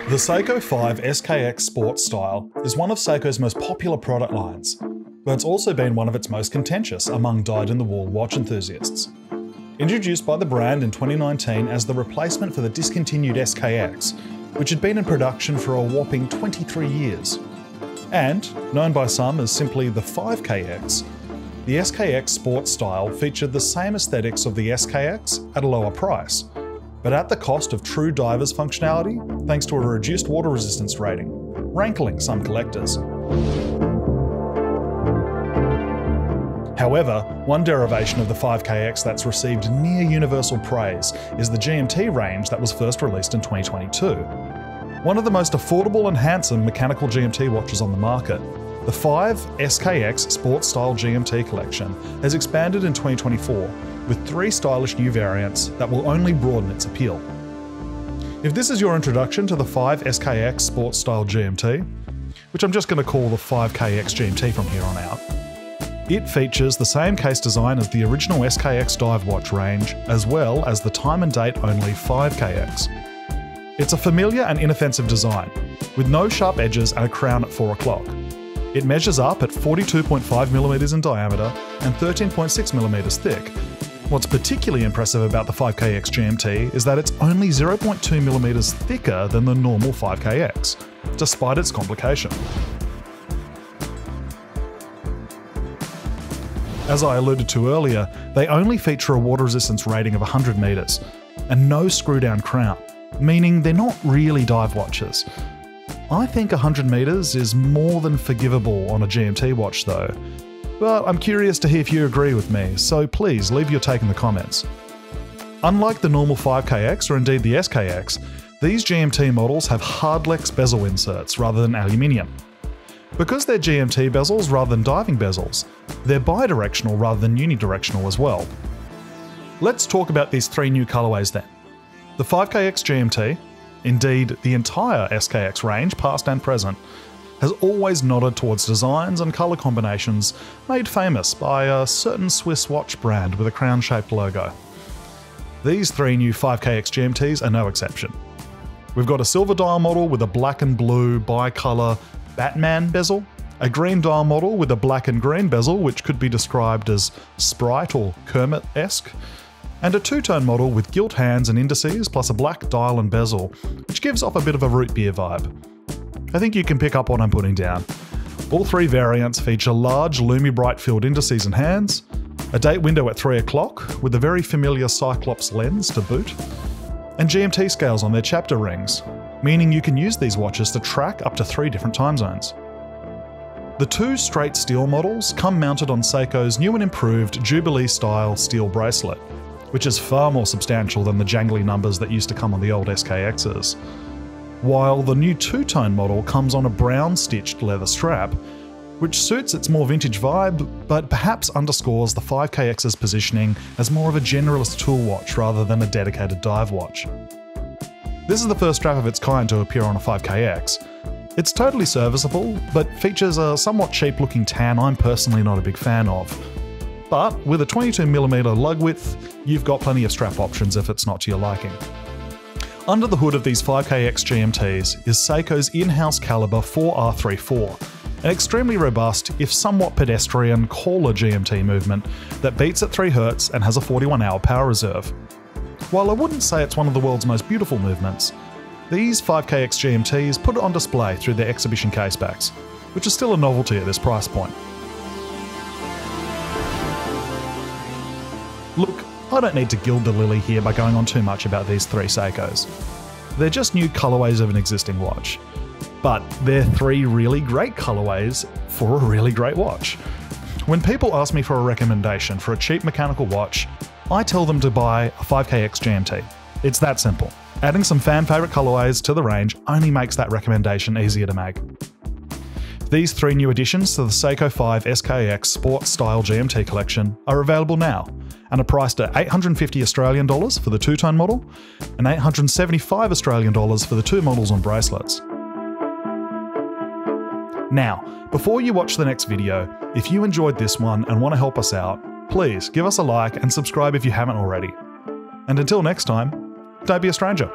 The Seiko 5 SKX Sports Style is one of Seiko's most popular product lines, but it's also been one of its most contentious among dyed-in-the-wool watch enthusiasts. Introduced by the brand in 2019 as the replacement for the discontinued SKX, which had been in production for a whopping 23 years. And, known by some as simply the 5KX, the SKX Sports Style featured the same aesthetics of the SKX at a lower price, but at the cost of true diver's functionality thanks to a reduced water resistance rating, rankling some collectors. However, one derivation of the 5KX that's received near universal praise is the GMT range that was first released in 2022. One of the most affordable and handsome mechanical GMT watches on the market, the 5 SKX Sports Style GMT collection has expanded in 2024 with 3 stylish new variants that will only broaden its appeal. If this is your introduction to the 5 SKX Sports Style GMT, which I'm just going to call the 5KX GMT from here on out, it features the same case design as the original SKX dive watch range, as well as the time and date only 5KX. It's a familiar and inoffensive design, with no sharp edges and a crown at 4 o'clock. It measures up at 42.5mm in diameter and 13.6mm thick. What's particularly impressive about the 5KX GMT is that it's only 0.2mm thicker than the normal 5KX, despite its complication. As I alluded to earlier, they only feature a water resistance rating of 100 meters, and no screw-down crown, meaning they're not really dive watches. I think 100 meters is more than forgivable on a GMT watch though, but I'm curious to hear if you agree with me, so please leave your take in the comments. Unlike the normal 5KX or indeed the SKX, these GMT models have hardlex bezel inserts rather than aluminium. Because they're GMT bezels rather than diving bezels, they're bidirectional rather than unidirectional as well. Let's talk about these 3 new colorways then. The 5KX GMT, indeed the entire SKX range, past and present, has always nodded towards designs and colour combinations made famous by a certain Swiss watch brand with a crown-shaped logo. These 3 new 5KX GMTs are no exception. We've got a silver dial model with a black and blue bicolour Batman bezel, a green dial model with a black and green bezel which could be described as Sprite or Kermit-esque, and a two-tone model with gilt hands and indices plus a black dial and bezel, which gives off a bit of a root beer vibe. I think you can pick up what I'm putting down. All 3 variants feature large Lumi-Bright filled indices and hands, a date window at 3 o'clock with a very familiar Cyclops lens to boot, and GMT scales on their chapter rings, meaning you can use these watches to track up to 3 different time zones. The 2 straight steel models come mounted on Seiko's new and improved Jubilee-style steel bracelet, which is far more substantial than the jangly numbers that used to come on the old SKXs. While the new 2-tone model comes on a brown-stitched leather strap, which suits its more vintage vibe, but perhaps underscores the 5KX's positioning as more of a generalist tool watch rather than a dedicated dive watch. This is the first strap of its kind to appear on a 5KX. It's totally serviceable, but features a somewhat cheap-looking tan I'm personally not a big fan of. But with a 22mm lug width, you've got plenty of strap options if it's not to your liking. Under the hood of these 5KX GMTs is Seiko's in-house caliber 4R34, an extremely robust, if somewhat pedestrian, caller GMT movement that beats at 3Hz and has a 41-hour power reserve. While I wouldn't say it's one of the world's most beautiful movements, these 5KX GMTs put it on display through their exhibition casebacks, which is still a novelty at this price point. Look, I don't need to gild the lily here by going on too much about these 3 Seikos. They're just new colourways of an existing watch. But they're 3 really great colourways for a really great watch. When people ask me for a recommendation for a cheap mechanical watch, I tell them to buy a 5KX GMT. It's that simple. Adding some fan favourite colourways to the range only makes that recommendation easier to make. These 3 new additions to the Seiko 5 SKX Sports Style GMT collection are available now, and are priced at $850 Australian for the 2-tone model, and $875 Australian for the 2 models on bracelets. Now, before you watch the next video, if you enjoyed this one and want to help us out, please give us a like and subscribe if you haven't already. And until next time, don't be a stranger.